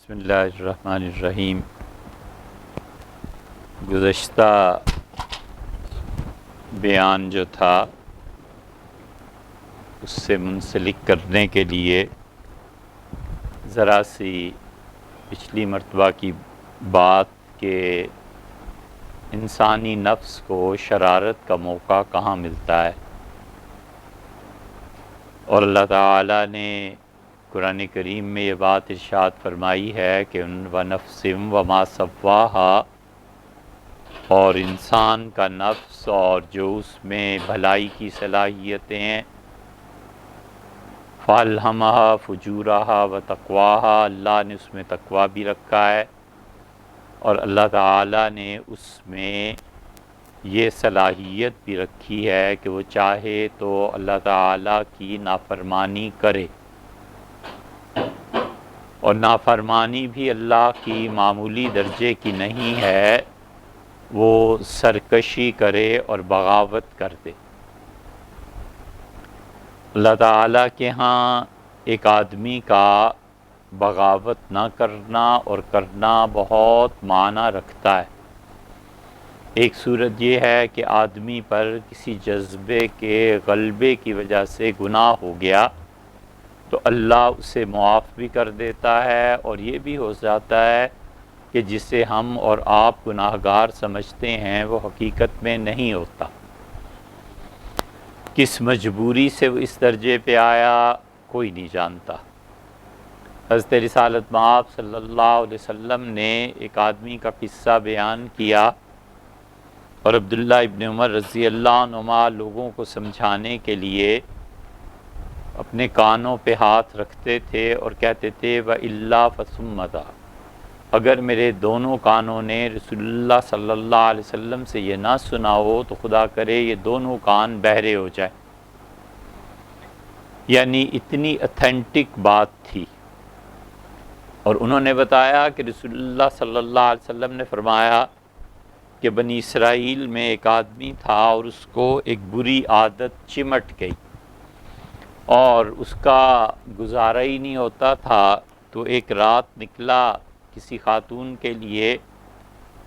بسم اللہ الرحمن الرحیم۔ گزشتہ بیان جو تھا اس سے منسلک کرنے کے لیے ذرا سی پچھلی مرتبہ کی بات کہ انسانی نفس کو شرارت کا موقع کہاں ملتا ہے، اور اللہ تعالیٰ نے قرآن کریم میں یہ بات ارشاد فرمائی ہے کہ وَنَفْسٍ وَمَا سَوَّاهَا، اور انسان کا نفس اور جو اس میں بھلائی کی صلاحیتیں ہیں، فَأَلْهَمَهَا فُجُورَهَا وَتَقْوَاهَا، اللہ نے اس میں تقویٰ بھی رکھا ہے، اور اللہ تعالیٰ نے اس میں یہ صلاحیت بھی رکھی ہے کہ وہ چاہے تو اللہ تعالیٰ کی نافرمانی کرے، اور نافرمانی بھی اللہ کی معمولی درجے کی نہیں ہے، وہ سرکشی کرے اور بغاوت کر دے۔ اللہ تعالیٰ کے ہاں ایک آدمی کا بغاوت نہ کرنا اور کرنا بہت معنی رکھتا ہے۔ ایک صورت یہ ہے کہ آدمی پر کسی جذبے کے غلبے کی وجہ سے گناہ ہو گیا تو اللہ اسے معاف بھی کر دیتا ہے، اور یہ بھی ہو جاتا ہے کہ جسے ہم اور آپ گناہگار سمجھتے ہیں وہ حقیقت میں نہیں ہوتا۔ کس مجبوری سے وہ اس درجے پہ آیا کوئی نہیں جانتا۔ حضرت رسالت مآب صلی اللہ علیہ وسلم نے ایک آدمی کا قصہ بیان کیا، اور عبداللہ ابن عمر رضی اللہ عنہما لوگوں کو سمجھانے کے لیے اپنے کانوں پہ ہاتھ رکھتے تھے اور کہتے تھے وَإِلَّا فَثُمَّ، اگر میرے دونوں کانوں نے رسول اللہ صلی اللہ علیہ وسلم سے یہ نہ سنا ہو تو خدا کرے یہ دونوں کان بہرے ہو جائیں۔ یعنی اتنی اتھینٹک بات تھی، اور انہوں نے بتایا کہ رسول اللہ صلی اللہ علیہ وسلم نے فرمایا کہ بنی اسرائیل میں ایک آدمی تھا اور اس کو ایک بری عادت چمٹ گئی، اور اس کا گزارا ہی نہیں ہوتا تھا، تو ایک رات نکلا کسی خاتون کے لیے،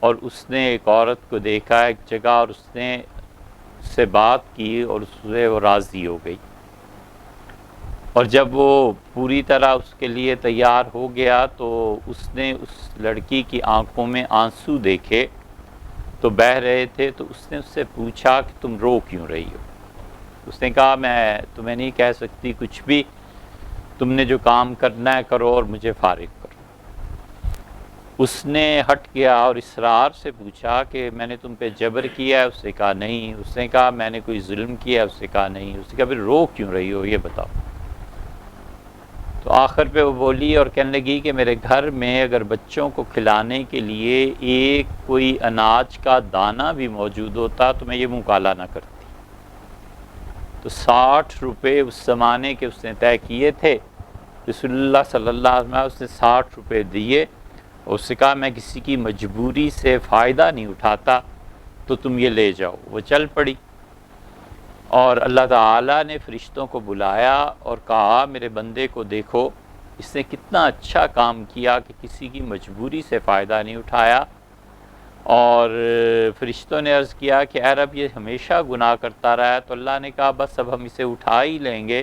اور اس نے ایک عورت کو دیکھا ایک جگہ، اور اس نے اس سے بات کی اور اس سے وہ راضی ہو گئی، اور جب وہ پوری طرح اس کے لیے تیار ہو گیا تو اس نے اس لڑکی کی آنکھوں میں آنسو دیکھے تو بہہ رہے تھے، تو اس نے اس سے پوچھا کہ تم رو کیوں رہی ہو؟ اس نے کہا میں تمہیں نہیں کہہ سکتی کچھ بھی، تم نے جو کام کرنا ہے کرو اور مجھے فارغ کرو۔ اس نے ہٹ گیا اور اسرار سے پوچھا کہ میں نے تم پہ جبر کیا ہے؟ اس نے کہا نہیں۔ اس نے کہا میں نے کوئی ظلم کیا ہے؟ اس نے کہا نہیں۔ اس نے کہا پھر رو کیوں رہی ہو یہ بتاؤ؟ تو آخر پہ وہ بولی اور کہنے لگی کہ میرے گھر میں اگر بچوں کو کھلانے کے لیے ایک کوئی اناج کا دانہ بھی موجود ہوتا تو میں یہ منہ کالا نہ کرتی۔ تو 60 روپے اس زمانے کے اس نے طے کیے تھے، رسول اللہ صلی اللہ علیہ وسلم اس نے 60 روپے دیے، اور اس سے کہا میں کسی کی مجبوری سے فائدہ نہیں اٹھاتا تو تم یہ لے جاؤ۔ وہ چل پڑی، اور اللہ تعالیٰ نے فرشتوں کو بلایا اور کہا میرے بندے کو دیکھو، اس نے کتنا اچھا کام کیا کہ کسی کی مجبوری سے فائدہ نہیں اٹھایا۔ اور فرشتوں نے عرض کیا کہ اے رب یہ ہمیشہ گناہ کرتا رہا ہے، تو اللہ نے کہا بس اب ہم اسے اٹھا ہی لیں گے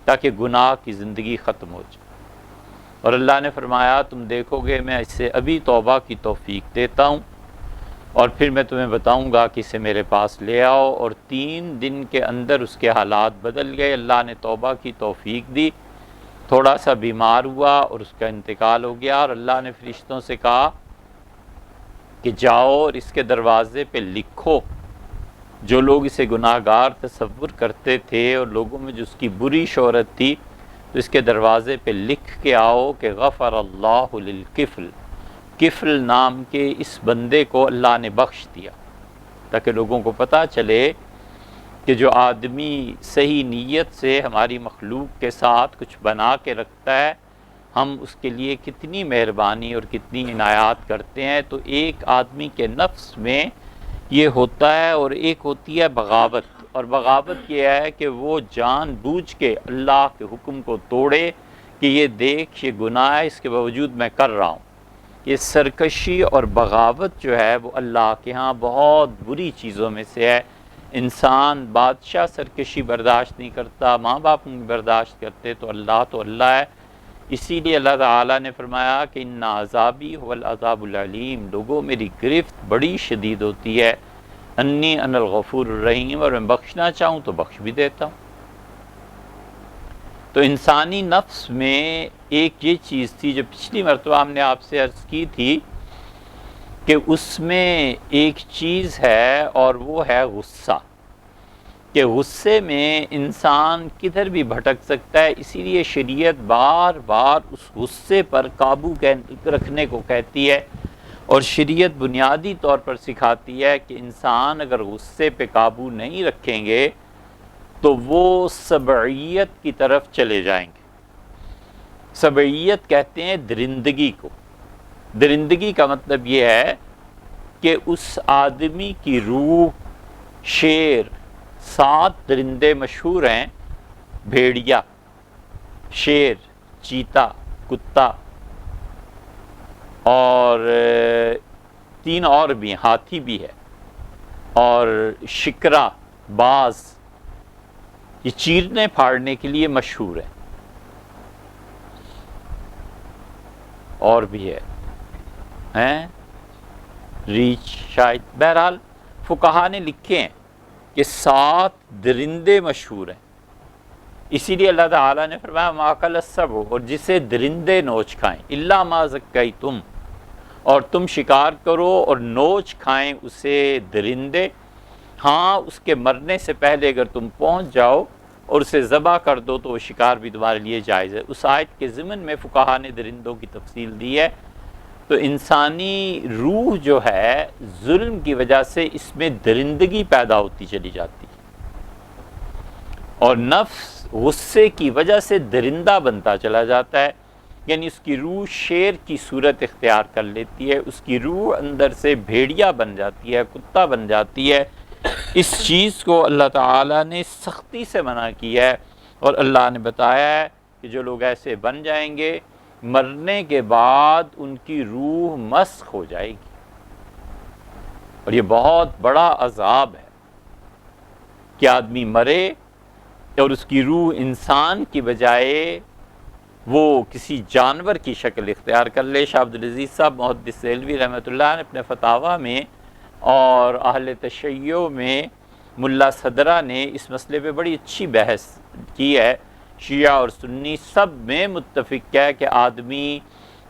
تاکہ گناہ کی زندگی ختم ہو جائے۔ اور اللہ نے فرمایا تم دیکھو گے میں اسے ابھی توبہ کی توفیق دیتا ہوں، اور پھر میں تمہیں بتاؤں گا کہ اسے میرے پاس لے آؤ۔ اور 3 دن کے اندر اس کے حالات بدل گئے، اللہ نے توبہ کی توفیق دی، تھوڑا سا بیمار ہوا اور اس کا انتقال ہو گیا، اور اللہ نے فرشتوں سے کہا کہ جاؤ اور اس کے دروازے پہ لکھو، جو لوگ اسے گناہ گار تصور کرتے تھے اور لوگوں میں جو اس کی بری شہرت تھی، تو اس کے دروازے پہ لکھ کے آؤ کہ غفر اللہ للکفل، کفل نام کے اس بندے کو اللہ نے بخش دیا، تاکہ لوگوں کو پتہ چلے کہ جو آدمی صحیح نیت سے ہماری مخلوق کے ساتھ کچھ بنا کے رکھتا ہے ہم اس کے لیے کتنی مہربانی اور کتنی عنایات کرتے ہیں۔ تو ایک آدمی کے نفس میں یہ ہوتا ہے، اور ایک ہوتی ہے بغاوت، اور بغاوت یہ ہے کہ وہ جان بوجھ کے اللہ کے حکم کو توڑے کہ یہ دیکھ یہ گناہ ہے، اس کے باوجود میں کر رہا ہوں۔ یہ سرکشی اور بغاوت جو ہے وہ اللہ کے ہاں بہت بری چیزوں میں سے ہے۔ انسان بادشاہ سرکشی برداشت نہیں کرتا، ماں باپ نہیں برداشت کرتے، تو اللہ ہے۔ اسی لیے اللہ تعالیٰ نے فرمایا کہ ان عذابی هو العذاب العلیم، لوگوں میری گرفت بڑی شدید ہوتی ہے، انی انا الغفور الرحیم، اور میں بخشنا چاہوں تو بخش بھی دیتا ہوں۔ تو انسانی نفس میں ایک یہ چیز تھی جو پچھلی مرتبہ ہم نے آپ سے عرض کی تھی کہ اس میں ایک چیز ہے اور وہ ہے غصہ، کہ غصے میں انسان کدھر بھی بھٹک سکتا ہے۔ اسی لیے شریعت بار بار اس غصے پر قابو رکھنے کو کہتی ہے، اور شریعت بنیادی طور پر سکھاتی ہے کہ انسان اگر غصے پہ قابو نہیں رکھیں گے تو وہ سبعیت کی طرف چلے جائیں گے۔ سبعیت کہتے ہیں درندگی کو۔ درندگی کا مطلب یہ ہے کہ اس آدمی کی روح، شیر، 7 درندے مشہور ہیں، بھیڑیا، شیر، چیتا، کتا، اور 3 اور بھی ہیں، ہاتھی بھی ہے، اور شکرا، باز، یہ چیرنے پھاڑنے کے لیے مشہور ہے، اور بھی ہے ریچھ شاید۔ بہرحال فقہا نے لکھے ہیں کہ 7 درندے مشہور ہیں، اسی لیے اللہ تعالیٰ نے فرمایا ما اکل السبع، اور جسے درندے نوچ کھائیں، الا ما ذکیتم، اور تم شکار کرو اور نوچ کھائیں اسے درندے، ہاں اس کے مرنے سے پہلے اگر تم پہنچ جاؤ اور اسے ذبح کر دو تو وہ شکار بھی تمہارے لیے جائز ہے۔ اس آیت کے ضمن میں فقہا نے درندوں کی تفصیل دی ہے۔ تو انسانی روح جو ہے ظلم کی وجہ سے اس میں درندگی پیدا ہوتی چلی جاتی ہے، اور نفس غصے کی وجہ سے درندہ بنتا چلا جاتا ہے، یعنی اس کی روح شیر کی صورت اختیار کر لیتی ہے، اس کی روح اندر سے بھیڑیا بن جاتی ہے، کتا بن جاتی ہے۔ اس چیز کو اللہ تعالیٰ نے سختی سے منع کیا ہے، اور اللہ نے بتایا ہے کہ جو لوگ ایسے بن جائیں گے مرنے کے بعد ان کی روح مسخ ہو جائے گی، اور یہ بہت بڑا عذاب ہے کہ آدمی مرے اور اس کی روح انسان کی بجائے وہ کسی جانور کی شکل اختیار کر لے۔ شاہ عبدالعزیز صاحب محدث دہلوی رحمۃ اللہ نے اپنے فتاویٰ میں اور اہل تشیع میں ملا صدرہ نے اس مسئلے پہ بڑی اچھی بحث کی ہے۔ شیعہ اور سنی سب میں متفق ہے کہ آدمی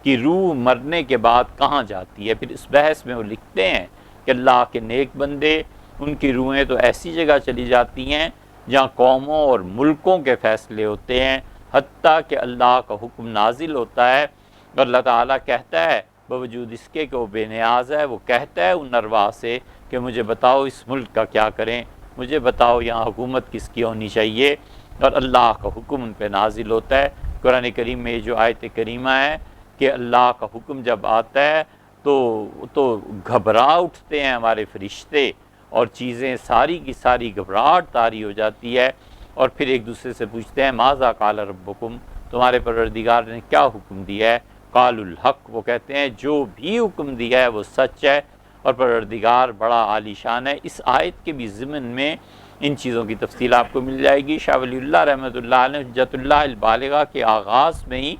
کی روح مرنے کے بعد کہاں جاتی ہے۔ پھر اس بحث میں وہ لکھتے ہیں کہ اللہ کے نیک بندے، ان کی روحیں تو ایسی جگہ چلی جاتی ہیں جہاں قوموں اور ملکوں کے فیصلے ہوتے ہیں، حتیٰ کہ اللہ کا حکم نازل ہوتا ہے، اور اللہ تعالیٰ کہتا ہے باوجود اس کے کہ وہ بے نیاز ہے، وہ کہتا ہے ان ارواح سے کہ مجھے بتاؤ اس ملک کا کیا کریں، مجھے بتاؤ یہاں حکومت کس کی ہونی چاہیے، اور اللہ کا حکم ان پہ نازل ہوتا ہے۔ قرآن کریم میں جو آیت کریمہ ہے کہ اللہ کا حکم جب آتا ہے تو گھبرا اٹھتے ہیں ہمارے فرشتے، اور چیزیں ساری کی ساری گھبراہٹ طاری ہو جاتی ہے، اور پھر ایک دوسرے سے پوچھتے ہیں ماذا قال ربکم، تمہارے پروردگار نے کیا حکم دیا ہے؟ قال الحق، وہ کہتے ہیں جو بھی حکم دیا ہے وہ سچ ہے، اور پروردگار بڑا عالی شان ہے۔ اس آیت کے بھی ضمن میں ان چیزوں کی تفصیل آپ کو مل جائے گی۔ شاہ ولی اللہ رحمۃ اللہ علیہ حجت اللہ البالغہ کے آغاز میں ہی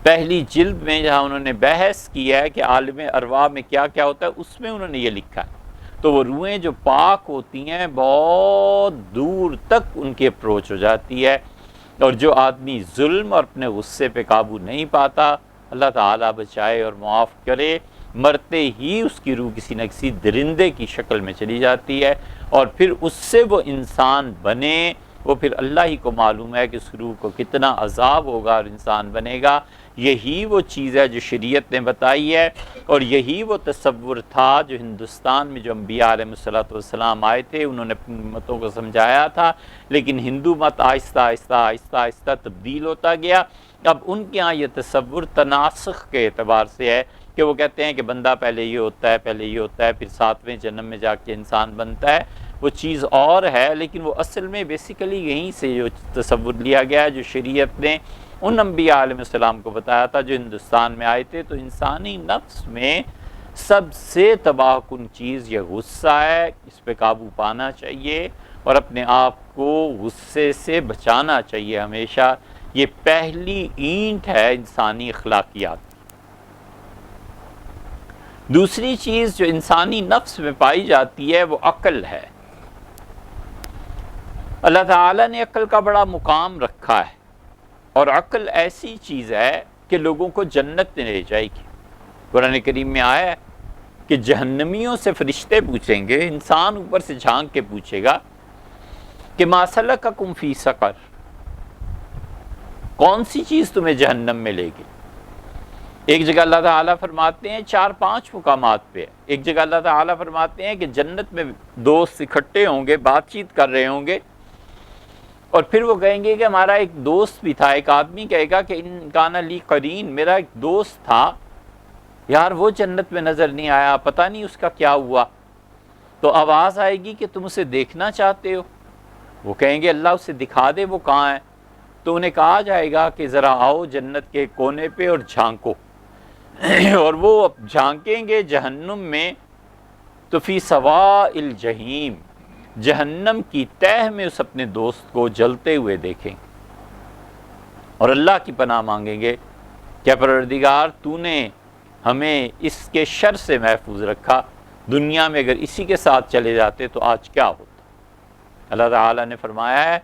پہلی جلد میں جہاں انہوں نے بحث کی ہے کہ عالم ارواح میں کیا کیا ہوتا ہے، اس میں انہوں نے یہ لکھا ہے۔ تو وہ روحیں جو پاک ہوتی ہیں بہت دور تک ان کی اپروچ ہو جاتی ہے، اور جو آدمی ظلم اور اپنے غصے پہ قابو نہیں پاتا، اللہ تعالیٰ بچائے اور معاف کرے، مرتے ہی اس کی روح کسی نہ کسی درندے کی شکل میں چلی جاتی ہے، اور پھر اس سے وہ انسان بنے، وہ پھر اللہ ہی کو معلوم ہے کہ اس روح کو کتنا عذاب ہوگا اور انسان بنے گا۔ یہی وہ چیز ہے جو شریعت نے بتائی ہے، اور یہی وہ تصور تھا جو ہندوستان میں جو انبیاء علیہ السلام آئے تھے انہوں نے اپنی امتوں کو سمجھایا تھا، لیکن ہندو مت آہستہ آہستہ آہستہ آہستہ تبدیل ہوتا گیا۔ اب ان کے ہاں یہ تصور تناسخ کے اعتبار سے ہے کہ وہ کہتے ہیں کہ بندہ پہلے یہ ہوتا ہے، پہلے یہ ہوتا ہے، پھر 7ویں جنم میں جا کے انسان بنتا ہے۔ وہ چیز اور ہے، لیکن وہ اصل میں بیسیکلی یہیں سے جو تصور لیا گیا ہے، جو شریعت نے ان انبیاء علیہ السلام کو بتایا تھا جو ہندوستان میں آئے تھے۔ تو انسانی نفس میں سب سے تباہ کن چیز یہ غصہ ہے، اس پہ قابو پانا چاہیے اور اپنے آپ کو غصے سے بچانا چاہیے ہمیشہ۔ یہ پہلی اینٹ ہے انسانی اخلاقیات۔ دوسری چیز جو انسانی نفس میں پائی جاتی ہے وہ عقل ہے۔ اللہ تعالیٰ نے عقل کا بڑا مقام رکھا ہے، اور عقل ایسی چیز ہے کہ لوگوں کو جنت میں لے جائے گی۔ قرآن کریم میں آیا ہے کہ جہنمیوں سے فرشتے پوچھیں گے، انسان اوپر سے جھانک کے پوچھے گا کہ ما سلککم فی سقر، کون سی چیز تمہیں جہنم میں لے گی؟ ایک جگہ اللہ تعالیٰ فرماتے ہیں 4-5 مقامات پہ، ایک جگہ اللہ تعالیٰ فرماتے ہیں کہ جنت میں دوست اکٹھے ہوں گے، بات چیت کر رہے ہوں گے، اور پھر وہ کہیں گے کہ ہمارا ایک دوست بھی تھا۔ ایک آدمی کہے گا کہ ان کان لی قرین، میرا ایک دوست تھا یار، وہ جنت میں نظر نہیں آیا، پتہ نہیں اس کا کیا ہوا۔ تو آواز آئے گی کہ تم اسے دیکھنا چاہتے ہو؟ وہ کہیں گے اللہ اسے دکھا دے وہ کہاں ہے۔ تو انہیں کہا جائے گا کہ ذرا آؤ جنت کے کونے پہ اور جھانکو، اور وہ جھانکیں گے جہنم میں، تو فی سواء الجحیم، جہنم کی تہہ میں اس اپنے دوست کو جلتے ہوئے دیکھیں گے، اور اللہ کی پناہ مانگیں گے کہ پروردگار تو نے ہمیں اس کے شر سے محفوظ رکھا، دنیا میں اگر اسی کے ساتھ چلے جاتے تو آج کیا ہوتا۔ اللہ تعالیٰ نے فرمایا ہے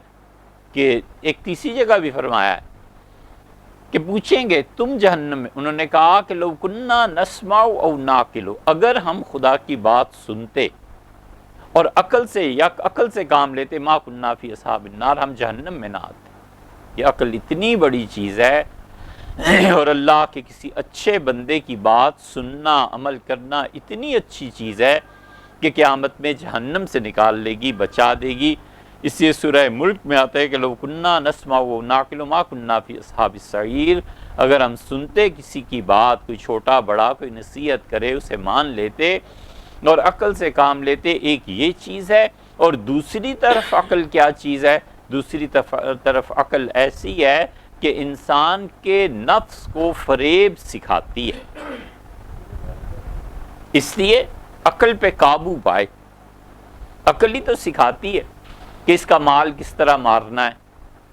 کہ ایک تیسری جگہ بھی فرمایا ہے کہ پوچھیں گے تم جہنم میں، انہوں نے کہا کہ لو کننا نسمع او ناقل، اگر ہم خدا کی بات سنتے اور عقل سے کام لیتے، ما کننا فی اصحاب النار، ہم جہنم میں نہ آتے۔ یہ عقل اتنی بڑی چیز ہے، اور اللہ کے کسی اچھے بندے کی بات سننا، عمل کرنا اتنی اچھی چیز ہے کہ قیامت میں جہنم سے نکال لے گی، بچا دے گی۔ اس لیے سورہ ملک میں آتا ہے کہ لو کننا نسمع و ناقل ما کننا فی اصحاب السعیر، اگر ہم سنتے کسی کی بات، کوئی چھوٹا بڑا کوئی نصیحت کرے اسے مان لیتے اور عقل سے کام لیتے، ایک یہ چیز ہے۔ اور دوسری طرف عقل کیا چیز ہے؟ دوسری طرف عقل ایسی ہے کہ انسان کے نفس کو فریب سکھاتی ہے، اس لیے عقل پہ قابو پائے۔ عقل ہی تو سکھاتی ہے کہ اس کا مال کس طرح مارنا ہے،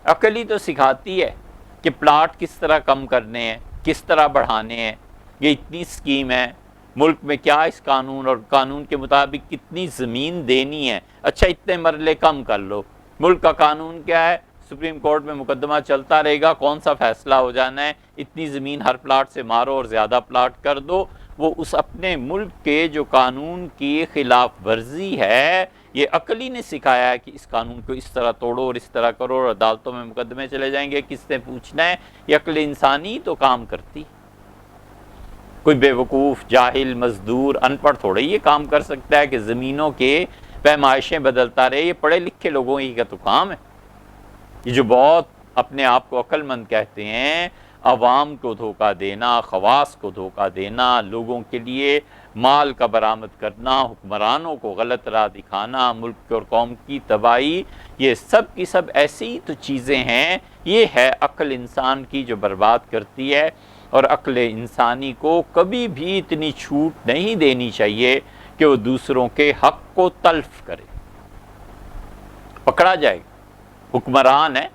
عقل ہی تو سکھاتی ہے کہ پلاٹ کس طرح کم کرنے ہیں، کس طرح بڑھانے ہیں، یہ اتنی سکیم ہے، ملک میں کیا اس قانون اور قانون کے مطابق کتنی زمین دینی ہے، اچھا اتنے مرلے کم کر لو۔ ملک کا قانون کیا ہے؟ سپریم کورٹ میں مقدمہ چلتا رہے گا، کون سا فیصلہ ہو جانا ہے، اتنی زمین ہر پلاٹ سے مارو اور زیادہ پلاٹ کر دو۔ وہ اس اپنے ملک کے جو قانون کی خلاف ورزی ہے، یہ عقل ہی نے سکھایا ہے کہ اس قانون کو اس طرح توڑو اور اس طرح کرو، اور عدالتوں میں مقدمے چلے جائیں گے، کس نے پوچھنا ہے؟ یہ عقل انسانی تو کام کرتی۔ کوئی بے وقوف، جاہل، مزدور، ان پڑھ تھوڑے یہ کام کر سکتا ہے کہ زمینوں کے پیمائشیں بدلتا رہے۔ یہ پڑھے لکھے لوگوں ہی کا تو کام ہے۔ یہ جو بہت اپنے آپ کو عقل مند کہتے ہیں، عوام کو دھوکہ دینا، خواص کو دھوکہ دینا، لوگوں کے لیے مال کا برآمد کرنا، حکمرانوں کو غلط راہ دکھانا، ملک اور قوم کی تباہی، یہ سب کی سب ایسی تو چیزیں ہیں۔ یہ ہے عقل انسان کی جو برباد کرتی ہے، اور عقل انسانی کو کبھی بھی اتنی چھوٹ نہیں دینی چاہیے کہ وہ دوسروں کے حق کو تلف کرے، پکڑا جائے گا۔ حکمران ہے،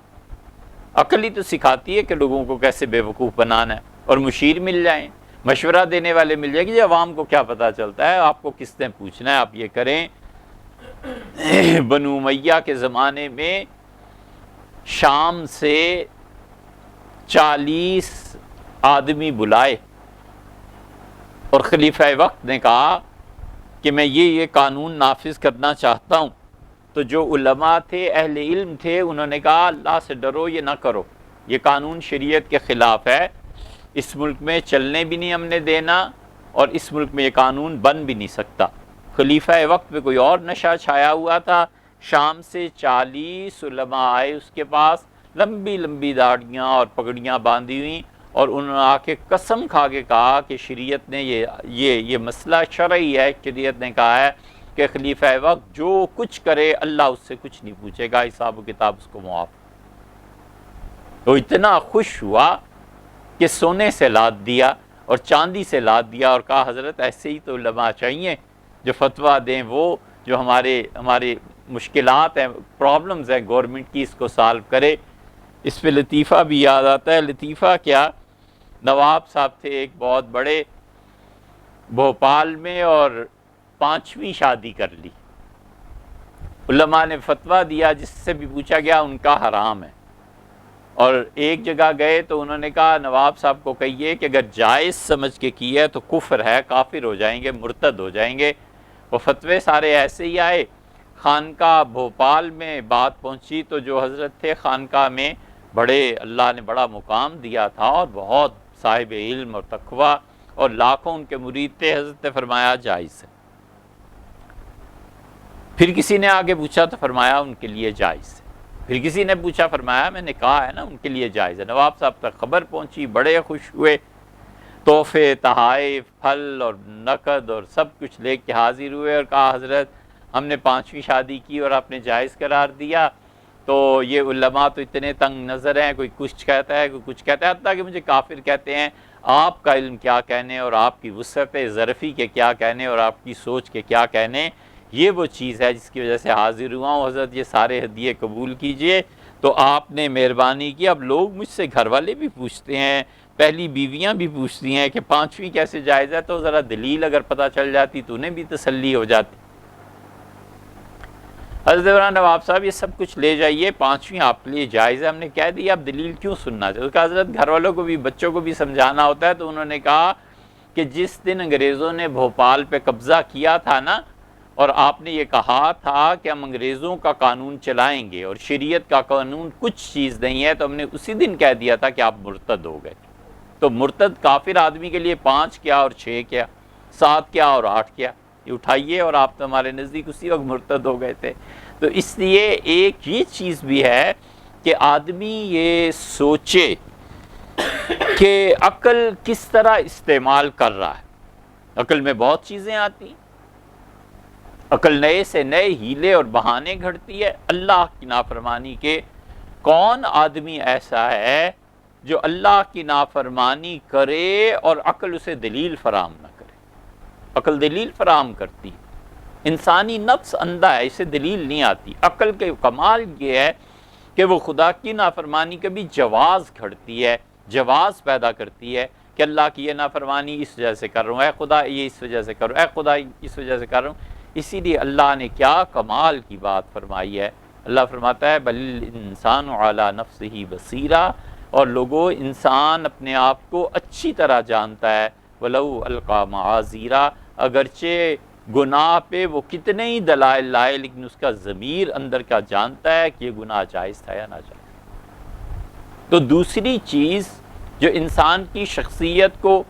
عقل ہی تو سکھاتی ہے کہ لوگوں کو کیسے بے وقوف بنانا ہے، اور مشیر مل جائیں، مشورہ دینے والے مل جائیں کہ عوام کو کیا پتہ چلتا ہے، آپ کو کس نے پوچھنا ہے، آپ یہ کریں۔ بنو امیہ کے زمانے میں شام سے 40 آدمی بلائے، اور خلیفہ وقت نے کہا کہ میں یہ قانون نافذ کرنا چاہتا ہوں۔ تو جو علماء تھے، اہل علم تھے، انہوں نے کہا اللہ سے ڈرو، یہ نہ کرو، یہ قانون شریعت کے خلاف ہے، اس ملک میں چلنے بھی نہیں ہم نے دینا، اور اس ملک میں یہ قانون بن بھی نہیں سکتا۔ خلیفہ وقت پہ کوئی اور نشہ چھایا ہوا تھا۔ شام سے 40 علماء آئے اس کے پاس، لمبی لمبی داڑھیاں اور پگڑیاں باندھی ہوئی، اور انہوں نے آ کے قسم کھا کے کہا کہ شریعت نے یہ مسئلہ شرعی ہے، شریعت نے کہا ہے کہ کہ خلیفہ وقت جو کچھ کرے اللہ اس سے کچھ نہیں پوچھے گا، حساب و کتاب اس کو معاف۔ تو اتنا خوش ہوا کہ سونے سے لاد دیا اور چاندی سے لاد دیا اور کہا حضرت ایسے ہی تو علماء چاہیے جو فتویٰ دیں، وہ جو ہمارے مشکلات ہیں، پرابلمز ہیں گورنمنٹ کی، اس کو سالو کرے۔ اس پہ لطیفہ بھی یاد آتا ہے۔ لطیفہ کیا، نواب صاحب تھے ایک بہت بڑے بھوپال میں، اور 5ویں شادی کر لی۔ علماء نے فتویٰ دیا، جس سے بھی پوچھا گیا ان کا حرام ہے، اور ایک جگہ گئے تو انہوں نے کہا نواب صاحب کو کہیے کہ اگر جائز سمجھ کے کی ہے تو کفر ہے، کافر ہو جائیں گے، مرتد ہو جائیں گے۔ وہ فتوے سارے ایسے ہی آئے۔ خانقاہ بھوپال میں بات پہنچی تو جو حضرت تھے خانقاہ میں، بڑے اللہ نے بڑا مقام دیا تھا اور بہت صاحب علم اور تقویٰ اور لاکھوں ان کے مرید تھے، حضرت نے فرمایا جائز ہے۔ پھر کسی نے آگے پوچھا تو فرمایا ان کے لیے جائز ہے۔ پھر کسی نے پوچھا، فرمایا میں نے کہا ہے نا ان کے لیے جائز ہے۔ نواب صاحب تک خبر پہنچی، بڑے خوش ہوئے، تحفے، تحائف، پھل اور نقد اور سب کچھ لے کے حاضر ہوئے اور کہا حضرت ہم نے 5ویں شادی کی اور آپ نے جائز قرار دیا، تو یہ علماء تو اتنے تنگ نظر ہیں، کوئی کچھ کہتا ہے کوئی کچھ کہتا ہے، حتیٰ کہ مجھے کافر کہتے ہیں۔ آپ کا علم کیا کہنے اور آپ کی وسعت ظرفی کے کیا کہنے اور آپ کی سوچ کے کیا کہنے، یہ وہ چیز ہے جس کی وجہ سے حاضر ہوا ہوں حضرت، یہ سارے ہدیے قبول کیجئے۔ تو آپ نے مہربانی کی۔ اب لوگ مجھ سے گھر والے بھی پوچھتے ہیں، پہلی بیویاں بھی پوچھتی ہیں کہ 5ویں کیسے جائز ہے، تو ذرا دلیل اگر پتہ چل جاتی تو انہیں بھی تسلی ہو جاتی۔ حضرت عمران نواب صاحب یہ سب کچھ لے جائیے، 5ویں آپ کے لیے جائز ہے۔ ہم نے کہہ دیا، اب دلیل کیوں سننا چاہیے؟ اس کا حضرت گھر والوں کو بھی بچوں کو بھی سمجھانا ہوتا ہے، تو انہوں نے کہا کہ جس دن انگریزوں نے بھوپال پہ قبضہ کیا تھا نا، اور آپ نے یہ کہا تھا کہ ہم انگریزوں کا قانون چلائیں گے اور شریعت کا قانون کچھ چیز نہیں ہے، تو ہم نے اسی دن کہہ دیا تھا کہ آپ مرتد ہو گئے۔ تو مرتد کافر آدمی کے لیے 5 کیا اور 6 کیا، 7 کیا اور 8 کیا، یہ اٹھائیے، اور آپ تو ہمارے نزدیک اسی وقت مرتد ہو گئے تھے۔ تو اس لیے ایک یہ چیز بھی ہے کہ آدمی یہ سوچے کہ عقل کس طرح استعمال کر رہا ہے۔ عقل میں بہت چیزیں آتی ہیں، عقل نئے سے نئے ہیلے اور بہانے گھڑتی ہے اللہ کی نافرمانی کے۔ کون آدمی ایسا ہے جو اللہ کی نافرمانی کرے اور عقل اسے دلیل فراہم نہ کرے؟ عقل دلیل فراہم کرتی ہے۔ انسانی نفس اندھا ہے، اسے دلیل نہیں آتی۔ عقل کے کمال یہ ہے کہ وہ خدا کی نافرمانی کا بھی جواز گھڑتی ہے، جواز پیدا کرتی ہے کہ اللہ کی یہ نافرمانی اس وجہ سے کر رہا ہوں، اے خدا یہ اس وجہ سے کر رہا ہوں، اے خدا اس وجہ سے کر رہا ہوں۔ اسی لیے اللہ نے کیا کمال کی بات فرمائی ہے۔ اللہ فرماتا ہے بل الانسان علی نفسہ بصیرہ، اور لوگوں انسان اپنے آپ کو اچھی طرح جانتا ہے، ولو القی معاذیرا، اگرچہ گناہ پہ وہ کتنے ہی دلائل لائے لیکن اس کا ضمیر اندر کا جانتا ہے کہ یہ گناہ جائز تھا یا ناجائز۔ تو دوسری چیز جو انسان کی شخصیت کو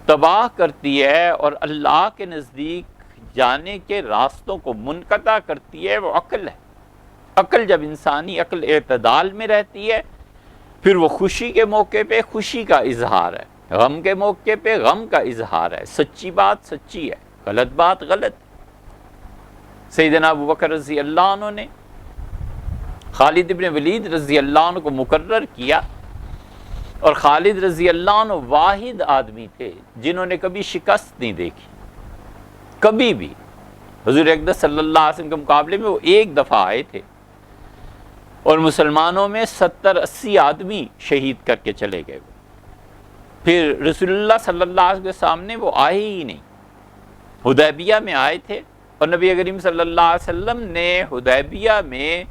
تباہ کرتی ہے اور اللہ کے نزدیک جانے کے راستوں کو منقطع کرتی ہے، وہ عقل ہے۔ عقل جب انسانی عقل اعتدال میں رہتی ہے، پھر وہ خوشی کے موقع پہ خوشی کا اظہار ہے، غم کے موقع پہ غم کا اظہار ہے، سچی بات سچی ہے، غلط بات غلط۔ سیدنا ابوبکر رضی اللہ عنہ نے خالد ابن ولید رضی اللہ عنہ کو مقرر کیا، اور خالد رضی اللہ عنہ واحد آدمی تھے جنہوں نے کبھی شکست نہیں دیکھی، کبھی بھی۔ حضور اقدس صلی اللہ علیہ وسلم کے مقابلے میں وہ ایک دفعہ آئے تھے، اور مسلمانوں میں 70-80 آدمی شہید کر کے چلے گئے۔ پھر رسول اللہ صلی اللہ علیہ وسلم کے سامنے وہ آئے ہی نہیں۔ حدیبیہ میں آئے تھے، اور نبی کریم صلی اللہ علیہ وسلم نے حدیبیہ میں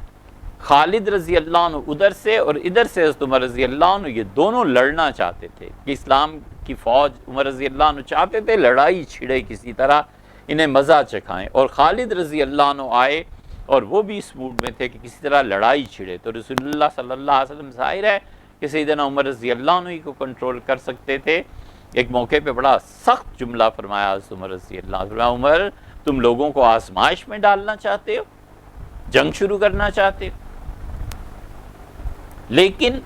خالد رضی اللہ عنہ ادھر سے اور ادھر سے حضرت عمر رضی اللہ عنہ، یہ دونوں لڑنا چاہتے تھے کہ اسلام کی فوج، عمر رضی اللہ عنہ چاہتے تھے لڑائی چھڑے کسی طرح، انہیں مزہ چکھائیں، اور خالد رضی اللہ عنہ آئے اور وہ بھی اس موڈ میں تھے کہ کسی طرح لڑائی چھڑے۔ تو رسول اللہ صلی اللہ علیہ وسلم ظاہر ہے کہ سیدنا عمر رضی اللہ عنہ ہی کو کنٹرول کر سکتے تھے۔ ایک موقع پہ بڑا سخت جملہ فرمایا حضرت عمر رضی اللہ عنہ، فرمایا عمر تم لوگوں کو آزمائش میں ڈالنا چاہتے ہو، جنگ شروع کرنا چاہتے ہو۔ لیکن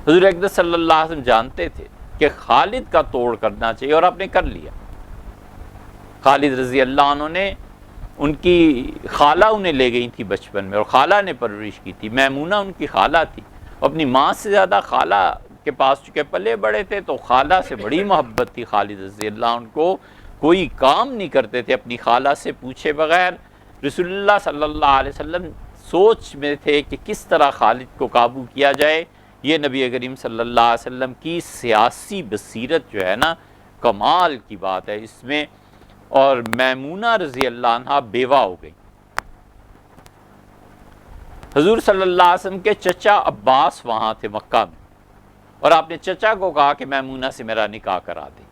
حضور اقدس صلی اللہ علیہ وسلم جانتے تھے کہ خالد کا توڑ کرنا چاہیے، اور آپ نے کر لیا۔ خالد رضی اللہ عنہ نے ان کی خالہ انہیں لے گئی تھی بچپن میں، اور خالہ نے پرورش کی تھی، میمونہ ان کی خالہ تھی، اپنی ماں سے زیادہ خالہ کے پاس چونکہ پلے بڑے تھے تو خالہ سے بڑی محبت تھی خالد رضی اللہ عنہ کو، کوئی کام نہیں کرتے تھے اپنی خالہ سے پوچھے بغیر۔ رسول اللہ صلی اللہ علیہ وسلم سوچ میں تھے کہ کس طرح خالد کو قابو کیا جائے۔ یہ نبی کریم صلی اللہ علیہ وسلم کی سیاسی بصیرت جو ہے نا، کمال کی بات ہے اس میں۔ اور میمونہ رضی اللہ عنہ بیوہ ہو گئی۔ حضور صلی اللہ علیہ وسلم کے چچا عباس وہاں تھے مکہ میں، اور آپ نے چچا کو کہا کہ میمونہ سے میرا نکاح کرا دے۔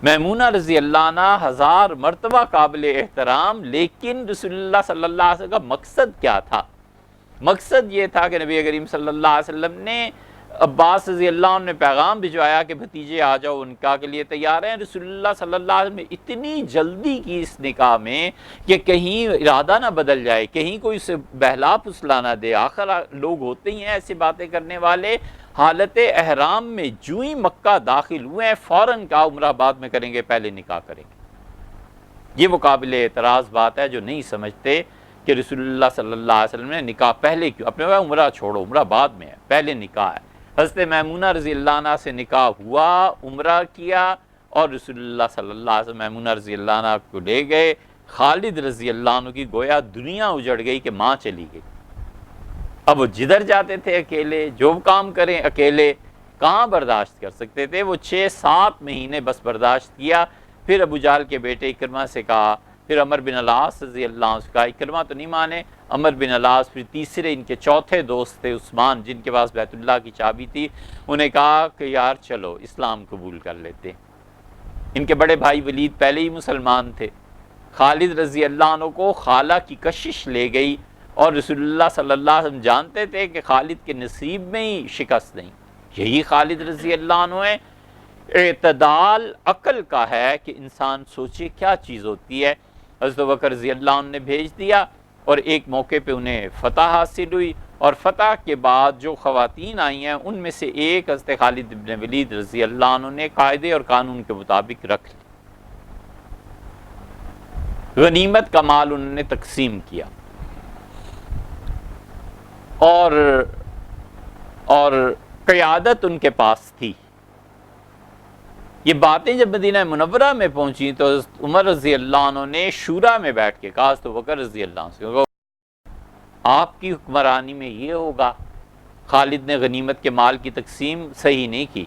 میمونہ رضی اللہ عنہ 1000 مرتبہ قابل احترام، لیکن رسول اللہ صلی اللہ علیہ وسلم کا مقصد کیا تھا؟ مقصد یہ تھا کہ نبی کریم صلی اللہ علیہ وسلم نے عباس رضی اللہ عنہ نے پیغام بھجوایا کہ بھتیجے آ جاؤ، نکاح کے لیے تیار ہیں۔ رسول اللہ صلی اللہ علیہ وسلم نے اتنی جلدی کی اس نکاح میں کہ کہیں ارادہ نہ بدل جائے، کہیں کوئی اسے بہلا پھسلا نہ دے۔ آخر لوگ ہوتے ہی ہیں ایسی باتیں کرنے والے۔ حالت احرام میں جو ہی مکہ داخل ہوئے ہیں فوراً کہا عمرہ بعد میں کریں گے، پہلے نکاح کریں گے۔ یہ وہ قابل اعتراض بات ہے جو نہیں سمجھتے کہ رسول اللہ صلی اللہ علیہ وسلم نے نکاح پہلے کیوں، اپنے عمرہ چھوڑو، عمرہ بعد میں ہے، پہلے نکاح ہے۔ حضرت میمونہ رضی اللہ عنہ سے نکاح ہوا، عمرہ کیا، اور رسول اللہ صلی اللہ علیہ وسلم میمونہ رضی اللہ عنہ کو لے گئے۔ خالد رضی اللہ عنہ کی گویا دنیا اجڑ گئی کہ ماں چلی گئی۔ اب وہ جدھر جاتے تھے اکیلے، جو کام کریں اکیلے، کہاں برداشت کر سکتے تھے؟ وہ 6-7 مہینے بس برداشت کیا۔ پھر ابو جہل کے بیٹے اکرمہ سے کہا، پھر عمر بن العاص رضی اللہ عنہ سے کہا، اکرمہ تو نہیں مانے، عمر بن العاص، پھر تیسرے ان کے چوتھے دوست تھے عثمان، جن کے پاس بیت اللہ کی چابی تھی، انہیں کہا کہ یار چلو اسلام قبول کر لیتے۔ ان کے بڑے بھائی ولید پہلے ہی مسلمان تھے۔ خالد رضی اللہ عنہ کو خالہ کی کشش لے گئی، اور رسول اللہ صلی اللہ علیہ وسلم جانتے تھے کہ خالد کے نصیب میں ہی شکست نہیں۔ یہی خالد رضی اللہ عنہ ہے۔ اعتدال عقل کا ہے کہ انسان سوچے کیا چیز ہوتی ہے۔ حضرت بکر رضی اللہ عنہ نے بھیج دیا، اور ایک موقع پہ انہیں فتح حاصل ہوئی، اور فتح کے بعد جو خواتین آئی ہیں ان میں سے ایک حضرت خالد بن ولید رضی اللہ عنہ نے قاعدے اور قانون کے مطابق رکھ لی۔ غنیمت کا مال انہوں نے تقسیم کیا، اور قیادت ان کے پاس تھی۔ یہ باتیں جب مدینہ منورہ میں پہنچی تو عمر رضی اللہ عنہ نے شورا میں بیٹھ کے کہا تو بکر رضی اللہ عنہ سے، آپ کی حکمرانی میں یہ ہوگا؟ خالد نے غنیمت کے مال کی تقسیم صحیح نہیں کی۔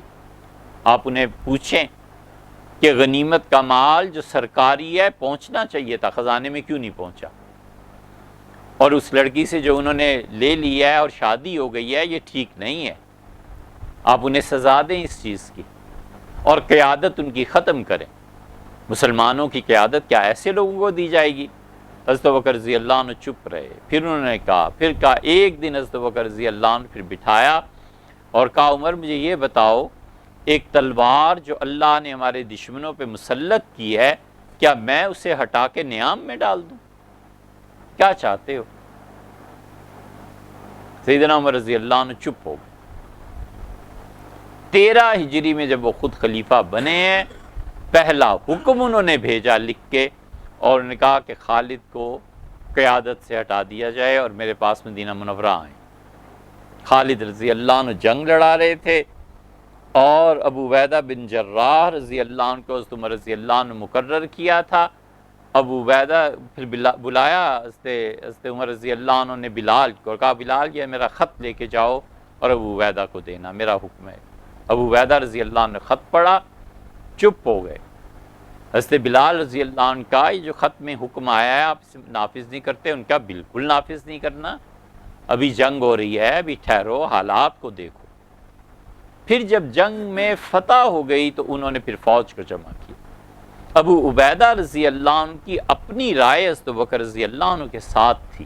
آپ انہیں پوچھیں کہ غنیمت کا مال جو سرکاری ہے پہنچنا چاہیے تھا، خزانے میں کیوں نہیں پہنچا؟ اور اس لڑکی سے جو انہوں نے لے لیا ہے اور شادی ہو گئی ہے یہ ٹھیک نہیں ہے، آپ انہیں سزا دیں اس چیز کی، اور قیادت ان کی ختم کریں۔ مسلمانوں کی قیادت کیا ایسے لوگوں کو دی جائے گی؟ حضرت بکر رضی اللہ عنہ چپ رہے۔ پھر انہوں نے کہا ایک دن حضرت بکر رضی اللہ عنہ پھر بٹھایا اور کہا عمر مجھے یہ بتاؤ، ایک تلوار جو اللہ نے ہمارے دشمنوں پہ مسلط کی ہے، کیا میں اسے ہٹا کے نیام میں ڈال دوں؟ کیا چاہتے ہو؟ سیدنا عمر رضی اللہ عنہ چپ ہو گئے۔ 13 ہجری میں جب وہ خود خلیفہ بنے ہیں، پہلا حکم انہوں نے بھیجا لکھ کے، اور انہوں نے کہا کہ خالد کو قیادت سے ہٹا دیا جائے اور میرے پاس مدینہ منورہ آئیں۔ خالد رضی اللہ عنہ جنگ لڑا رہے تھے، اور ابو عبیدہ بن جراح رضی اللہ عنہ کو حضرت عمر رضی اللہ عنہ مقرر کیا تھا۔ ابو عبیدہ پھر بلایا حضرت عمر رضی اللہ عنہ نے بلال کو، کہا بلال یہ میرا خط لے کے جاؤ اور ابو عبیدہ کو دینا، میرا حکم ہے۔ ابو عبیدہ رضی اللہ عنہ نے خط پڑھا، چپ ہو گئے۔ حضرت بلال رضی اللہ عنہ کا یہ جو خط میں حکم آیا ہے آپ اسے نافذ نہیں کرتے، ان کا بالکل نافذ نہیں کرنا، ابھی جنگ ہو رہی ہے، ابھی ٹھہرو، حالات کو دیکھو۔ پھر جب جنگ میں فتح ہو گئی تو انہوں نے پھر فوج کو جمع کیا۔ ابو عبیدہ رضی اللہ عنہ کی اپنی رائے حضرت بکر رضی اللہ عنہ کے ساتھ تھی،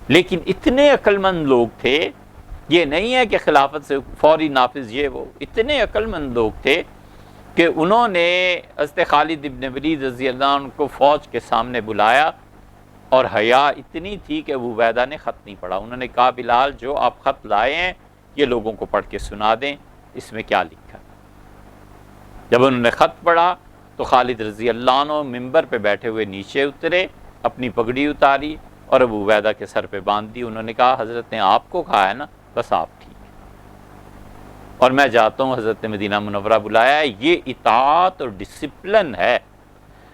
لیکن اتنے عقل مند لوگ تھے، یہ نہیں ہے کہ خلافت سے فوری نافذ یہ وہ، اتنے عقل مند لوگ تھے کہ انہوں نے حضرت خالد ابن ولید رضی اللہ عنہ کو فوج کے سامنے بلایا، اور حیا اتنی تھی کہ ابو عبیدہ نے خط نہیں پڑھا۔ انہوں نے کہا بلال جو آپ خط لائے ہیں یہ لوگوں کو پڑھ کے سنا دیں، اس میں کیا لکھا ہے۔ جب انہوں نے خط پڑھا تو خالد رضی اللہ عنہ ممبر پہ بیٹھے ہوئے نیچے اترے، اپنی پگڑی اتاری اور ابو عبیدہ کے سر پہ باندھ دی۔ انہوں نے کہا حضرت نے آپ کو کہا ہے نا، بس آپ ٹھیک ہے اور میں جاتا ہوں۔ حضرت مدینہ منورہ بلایا ہے، یہ اطاعت اور ڈسپلن ہے۔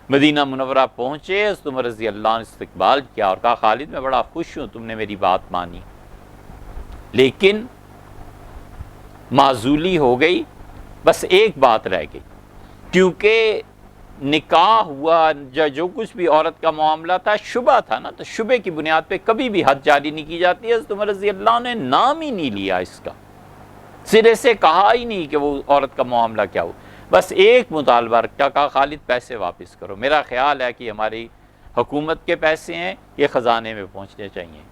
مدینہ منورہ پہنچے، حضرت عمر رضی اللہ عنہ استقبال کیا اور کہا خالد میں بڑا خوش ہوں تم نے میری بات مانی، لیکن معزولی ہو گئی، بس ایک بات رہ گئی، کیونکہ نکاح ہوا، جو کچھ بھی عورت کا معاملہ تھا شبہ تھا نا، تو شبے کی بنیاد پہ کبھی بھی حد جاری نہیں کی جاتی۔ حضرت عمر رضی اللہ عنہ نے نام ہی نہیں لیا اس کا، سرے سے کہا ہی نہیں کہ وہ عورت کا معاملہ کیا ہو، بس ایک مطالبہ رکھا، کہا خالد پیسے واپس کرو، میرا خیال ہے کہ ہماری حکومت کے پیسے ہیں، یہ خزانے میں پہنچنے چاہیے۔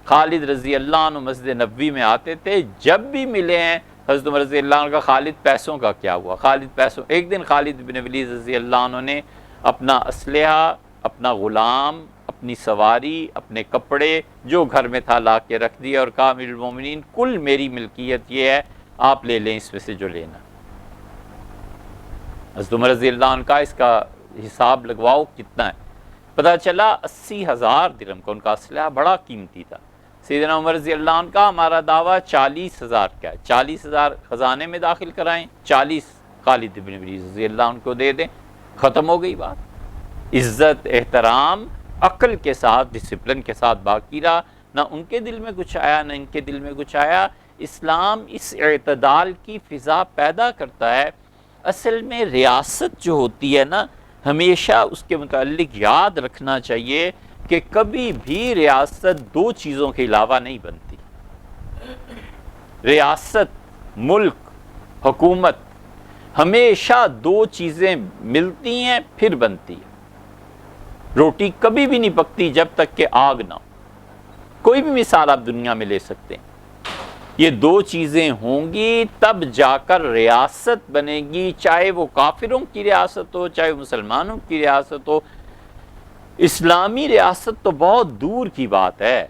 خالد رضی اللہ عنہ مسجد نبوی میں آتے تھے، جب بھی ملے ہیں حضرت عمر رضی اللہ عنہ کا خالد پیسوں کا کیا ہوا، خالد پیسوں۔ ایک دن خالد بن ولید رضی اللہ عنہ نے اپنا اسلحہ، اپنا غلام، اپنی سواری، اپنے کپڑے جو گھر میں تھا لا کے رکھ دیا اور کہا امیر المومنین کل میری ملکیت یہ ہے، آپ لے لیں اس میں سے جو لینا۔ حضرت عمر رضی اللہ عنہ کا اس کا حساب لگواؤ کتنا ہے، پتہ چلا 80,000 درہم کا، ان کا اسلحہ بڑا قیمتی تھا۔ سیدنا عمر رضی اللہ عنہ کا ہمارا دعویٰ 40,000 کا ہے، 40,000 خزانے میں داخل کرائیں، 40 خالد بن ولید رضی اللہ عنہ کو دے دیں، ختم ہو گئی بات۔ عزت، احترام، عقل کے ساتھ، ڈسپلن کے ساتھ باقی رہا، نہ ان کے دل میں کچھ آیا نہ ان کے دل میں کچھ آیا۔ اسلام اس اعتدال کی فضا پیدا کرتا ہے۔ اصل میں ریاست جو ہوتی ہے نا، ہمیشہ اس کے متعلق یاد رکھنا چاہیے کہ کبھی بھی ریاست دو چیزوں کے علاوہ نہیں بنتی۔ ریاست، ملک، حکومت ہمیشہ دو چیزیں ملتی ہیں پھر بنتی ہے۔ روٹی کبھی بھی نہیں پکتی جب تک کہ آگ نہ ہو۔ کوئی بھی مثال آپ دنیا میں لے سکتے ہیں، یہ دو چیزیں ہوں گی تب جا کر ریاست بنے گی، چاہے وہ کافروں کی ریاست ہو چاہے وہ مسلمانوں کی ریاست ہو۔ اسلامی ریاست تو بہت دور کی بات ہے،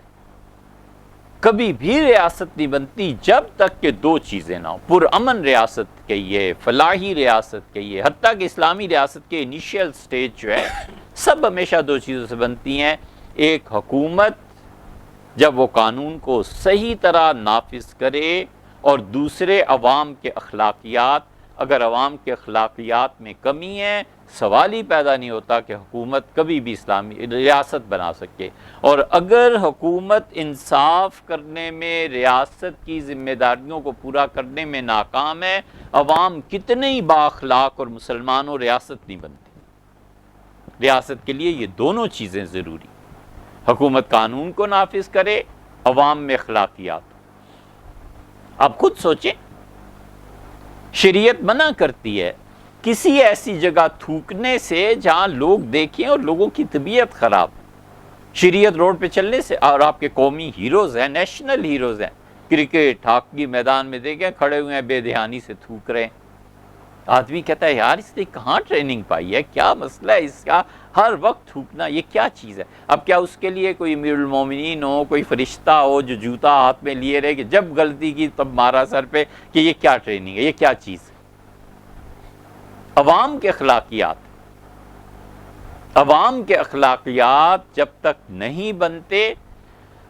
کبھی بھی ریاست نہیں بنتی جب تک کہ دو چیزیں نہ ہوں۔ پرامن ریاست کہیے، فلاحی ریاست کہیے، حتیٰ کہ اسلامی ریاست کے انیشیل سٹیج جو ہے سب ہمیشہ دو چیزوں سے بنتی ہیں۔ ایک حکومت جب وہ قانون کو صحیح طرح نافذ کرے، اور دوسرے عوام کے اخلاقیات۔ اگر عوام کے اخلاقیات میں کمی ہے، سوال ہی پیدا نہیں ہوتا کہ حکومت کبھی بھی اسلامی ریاست بنا سکے۔ اور اگر حکومت انصاف کرنے میں، ریاست کی ذمہ داریوں کو پورا کرنے میں ناکام ہے، عوام کتنے ہی با اخلاق اور مسلمان ہو، ریاست نہیں بنتی۔ ریاست کے لیے یہ دونوں چیزیں ضروری، حکومت قانون کو نافذ کرے، عوام میں اخلاقیات۔ آپ خود سوچیں، شریعت منع کرتی ہے کسی ایسی جگہ تھوکنے سے جہاں لوگ دیکھیں اور لوگوں کی طبیعت خراب۔ شریعت روڈ پہ چلنے سے، اور آپ کے قومی ہیروز ہیں، نیشنل ہیروز ہیں، کرکٹ ہاکی میدان میں دیکھیں کھڑے ہوئے ہیں بے دھیانی سے تھوک رہے ہیں۔ آدمی کہتا ہے یار اس نے کہاں ٹریننگ پائی ہے، کیا مسئلہ ہے اس کا، ہر وقت تھوکنا یہ کیا چیز ہے؟ اب کیا اس کے لیے کوئی امیر المومنین ہو، کوئی فرشتہ ہو جو جوتا ہاتھ میں لیے رہے کہ جب غلطی کی تب مارا سر پہ، کہ یہ کیا ٹریننگ ہے، یہ کیا چیز ہے؟ عوام کے اخلاقیات، عوام کے اخلاقیات جب تک نہیں بنتے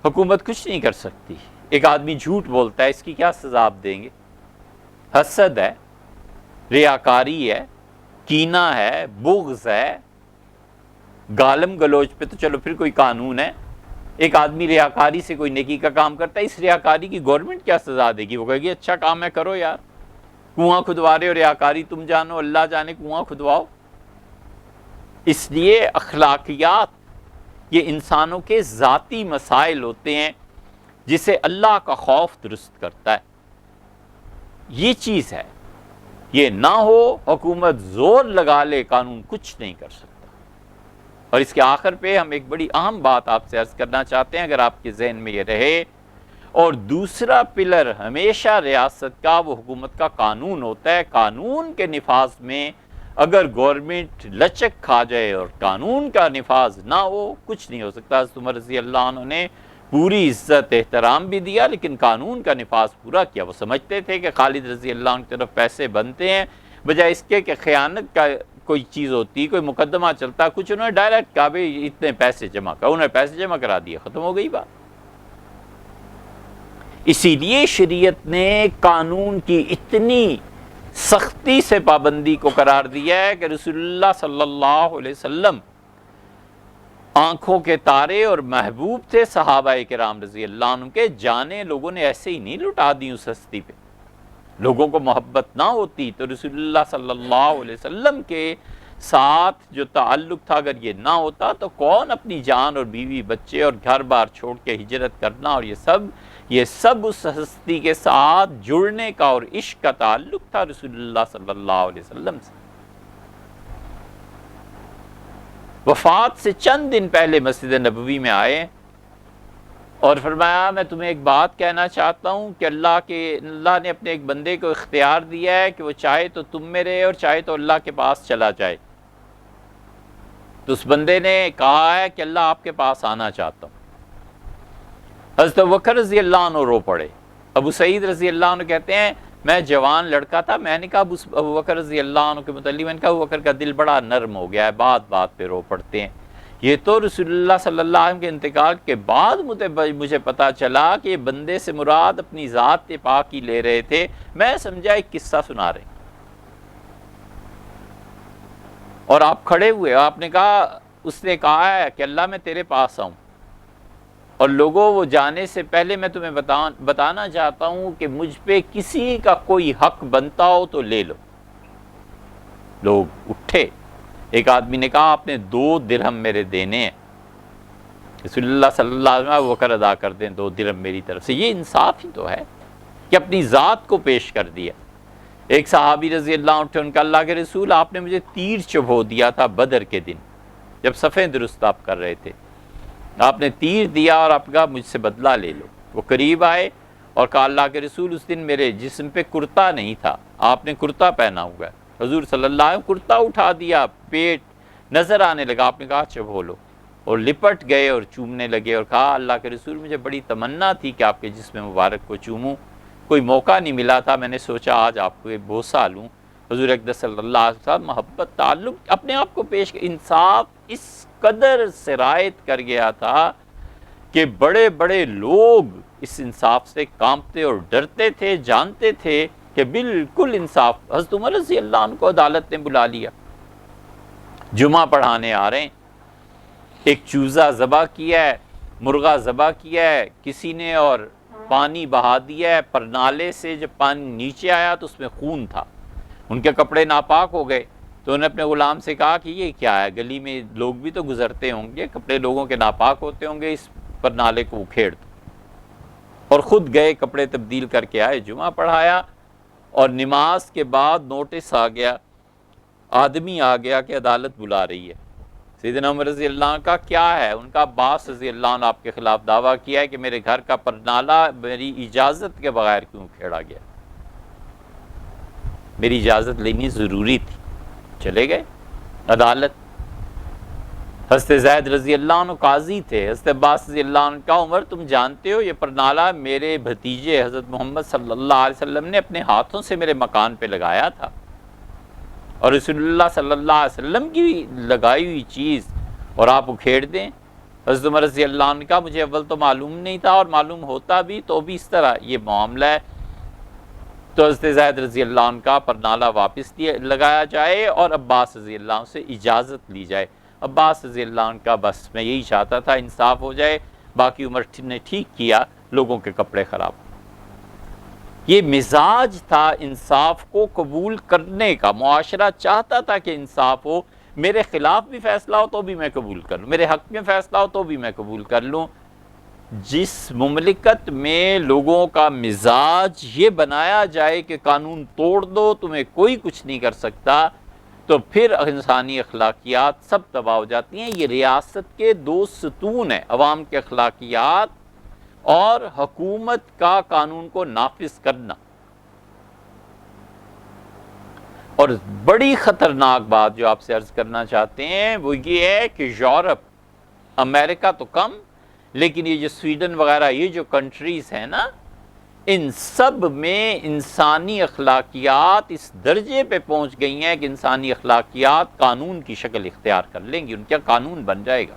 حکومت کچھ نہیں کر سکتی۔ ایک آدمی جھوٹ بولتا ہے، اس کی کیا سزا آپ دیں گے؟ حسد ہے، ریاکاری ہے، کینہ ہے، بغض ہے، گالم گلوچ پہ تو چلو پھر کوئی قانون ہے۔ ایک آدمی ریاکاری سے کوئی نیکی کا کام کرتا ہے، اس ریاکاری کی گورنمنٹ کیا سزا دے گی؟ وہ کہے گی اچھا کام ہے کرو یار، کنواں کھدوا رہے ہو، ریاکاری تم جانو، اللہ جانے، کنواں کھدواؤ۔ اس لیے اخلاقیات یہ انسانوں کے ذاتی مسائل ہوتے ہیں جسے اللہ کا خوف درست کرتا ہے، یہ چیز ہے۔ یہ نہ ہو، حکومت زور لگا لے، قانون کچھ نہیں کر سکتا۔ اور اس کے آخر پہ ہم ایک بڑی اہم بات آپ سے عرض کرنا چاہتے ہیں، اگر آپ کے ذہن میں یہ رہے، اور دوسرا پلر ہمیشہ ریاست کا، وہ حکومت کا قانون ہوتا ہے۔ قانون کے نفاذ میں اگر گورنمنٹ لچک کھا جائے اور قانون کا نفاذ نہ ہو، کچھ نہیں ہو سکتا۔ حضرت عمر رضی اللہ عنہ نے پوری عزت احترام بھی دیا لیکن قانون کا نفاذ پورا کیا۔ وہ سمجھتے تھے کہ خالد رضی اللہ عنہ کی طرف پیسے بنتے ہیں، بجائے اس کے کہ خیانت کوئی چیز ہوتی، کوئی مقدمہ چلتا، کچھ انہوں نے ڈائریکٹ کہا بھائی اتنے پیسے جمع کرو، انہوں نے پیسے جمع کرا دیے، ختم ہو گئی بات۔ اسی لیے شریعت نے قانون کی اتنی سختی سے پابندی کو قرار دیا ہے کہ رسول اللہ صلی اللہ علیہ وسلم آنکھوں کے تارے اور محبوب تھے صحابہ کرام رضی اللہ عنہ کے، جانیں لوگوں نے ایسے ہی نہیں لٹا دی اس ہستی پہ۔ لوگوں کو محبت نہ ہوتی تو رسول اللہ صلی اللہ علیہ وسلم کے ساتھ جو تعلق تھا اگر یہ نہ ہوتا تو کون اپنی جان اور بیوی بچے اور گھر بار چھوڑ کے ہجرت کرنا، اور یہ سب اس ہستی کے ساتھ جڑنے کا اور عشق کا تعلق تھا رسول اللہ صلی اللہ علیہ وسلم سے۔ وفات سے چند دن پہلے مسجد نبوی میں آئے اور فرمایا میں تمہیں ایک بات کہنا چاہتا ہوں کہ اللہ نے اپنے ایک بندے کو اختیار دیا ہے کہ وہ چاہے تو تم میں رہے اور چاہے تو اللہ کے پاس چلا جائے۔ تو اس بندے نے کہا ہے کہ اللہ آپ کے پاس آنا چاہتا ہوں۔ حضرت ابوبکر رضی اللہ عنہ رو پڑے۔ ابو سعید رضی اللہ عنہ کہتے ہیں میں جوان لڑکا تھا، میں نے کہا ابوبکر رضی اللہ عنہ کے متعلق، میں نے کہا ابوبکر کا دل بڑا نرم ہو گیا ہے، بات بات پہ رو پڑتے ہیں۔ یہ تو رسول اللہ صلی اللہ علیہ وسلم کے انتقال کے بعد مجھے پتا چلا کہ یہ بندے سے مراد اپنی ذات پاک ہی لے رہے تھے، میں سمجھا ایک قصہ سنا رہے۔ اور آپ کھڑے ہوئے، آپ نے کہا، اس نے کہا ہے کہ اللہ میں تیرے پاس آؤں، اور لوگوں وہ جانے سے پہلے میں تمہیں بتانا چاہتا ہوں کہ مجھ پہ کسی کا کوئی حق بنتا ہو تو لے لو۔ لوگ اٹھے، ایک آدمی نے کہا آپ نے 2 درہم میرے دینے ہیں، رسول اللہ صلی اللہ علیہ وسلم وہ کر ادا کر دیں 2 درہم میری طرف سے۔ یہ انصاف ہی تو ہے کہ اپنی ذات کو پیش کر دیا۔ ایک صحابی رضی اللہ عنہ اٹھے، ان کا اللہ کے رسول آپ نے مجھے تیر چبھو دیا تھا بدر کے دن، جب صفیں درست آپ کر رہے تھے، آپ نے تیر دیا اور آپ کہا مجھ سے بدلہ لے لو۔ وہ قریب آئے اور کہا اللہ کے رسول اس دن میرے جسم پہ کرتا نہیں تھا، آپ نے کرتا پہنا ہوا ہے۔ حضور صلی اللہ علیہ وسلم کرتا اٹھا دیا، پیٹ نظر آنے لگا، آپ نے کہا چبھو لو، اور لپٹ گئے اور چومنے لگے اور کہا اللہ کے رسول مجھے بڑی تمنا تھی کہ آپ کے جسم مبارک کو چوموں، کوئی موقع نہیں ملا تھا، میں نے سوچا آج آپ کو ایک بوسہ لوں۔ حضور اقدس صلی اللہ علیہ وسلم محبت، تعلق، اپنے آپ کو پیش، انصاف اس قدر سرایت کر گیا تھا کہ بڑے بڑے لوگ اس انصاف سے کانپتے اور ڈرتے تھے، جانتے تھے کہ بالکل انصاف۔ حضرت عمر رضی اللہ عنہ کو عدالت نے بلا لیا، جمعہ پڑھانے آ رہے ہیں، ایک چوزہ ذبح کیا ہے، مرغا ذبح کیا ہے کسی نے، اور پانی بہا دیا ہے، پر نالے سے جب پانی نیچے آیا تو اس میں خون تھا، ان کے کپڑے ناپاک ہو گئے، تو انہوں نے اپنے غلام سے کہا کہ یہ کیا ہے، گلی میں لوگ بھی تو گزرتے ہوں گے، کپڑے لوگوں کے ناپاک ہوتے ہوں گے، اس پر نالے کو اکھیڑ دو، اور خود گئے کپڑے تبدیل کر کے آئے، جمعہ پڑھایا، اور نماز کے بعد نوٹس آ گیا، آدمی آ گیا کہ عدالت بلا رہی ہے۔ سیدنا عمر رضی اللہ عنہ کا کیا ہے، ان کا عباس رضی اللہ عنہ آپ کے خلاف دعویٰ کیا ہے کہ میرے گھر کا پرنالہ میری اجازت کے بغیر کیوں کھیڑا گیا، میری اجازت لینی ضروری تھی۔ چلے گئے عدالت، حضرت زید رضی اللہ عنہ قاضی تھے، حضرت عباس رضی اللہ عنہ کا عمر تم جانتے ہو یہ پرنالہ میرے بھتیجے حضرت محمد صلی اللہ علیہ وسلم نے اپنے ہاتھوں سے میرے مکان پہ لگایا تھا، اور رسول اللہ صلی اللہ علیہ وسلم کی لگائی ہوئی چیز اور آپ اکھیڑ دیں۔ حضرت عمر رضی اللہ عنہ کا مجھے اول تو معلوم نہیں تھا، اور معلوم ہوتا بھی تو بھی اس طرح یہ معاملہ ہے، تو حضرت زید رضی اللہ عنہ کا پرنالہ واپس لگایا جائے اور عباس رضی اللہ عنہ سے اجازت لی جائے۔ عباس رضی اللہ عنہ کا بس میں یہی چاہتا تھا انصاف ہو جائے، باقی عمر نے ٹھیک کیا، لوگوں کے کپڑے خراب۔ یہ مزاج تھا انصاف کو قبول کرنے کا، معاشرہ چاہتا تھا کہ انصاف ہو، میرے خلاف بھی فیصلہ ہو تو بھی میں قبول کر لوں، میرے حق میں فیصلہ ہو تو بھی میں قبول کر لوں۔ جس مملکت میں لوگوں کا مزاج یہ بنایا جائے کہ قانون توڑ دو تمہیں کوئی کچھ نہیں کر سکتا، تو پھر انسانی اخلاقیات سب تباہ ہو جاتی ہیں۔ یہ ریاست کے 2 ستون ہیں، عوام کے اخلاقیات اور حکومت کا قانون کو نافذ کرنا۔ اور بڑی خطرناک بات جو آپ سے عرض کرنا چاہتے ہیں وہ یہ ہے کہ یورپ، امریکہ تو کم، لیکن یہ جو سویڈن وغیرہ یہ جو کنٹریز ہیں نا، ان سب میں انسانی اخلاقیات اس درجے پہ پہنچ گئی ہیں کہ انسانی اخلاقیات قانون کی شکل اختیار کر لیں گی، ان کے قانون بن جائے گا۔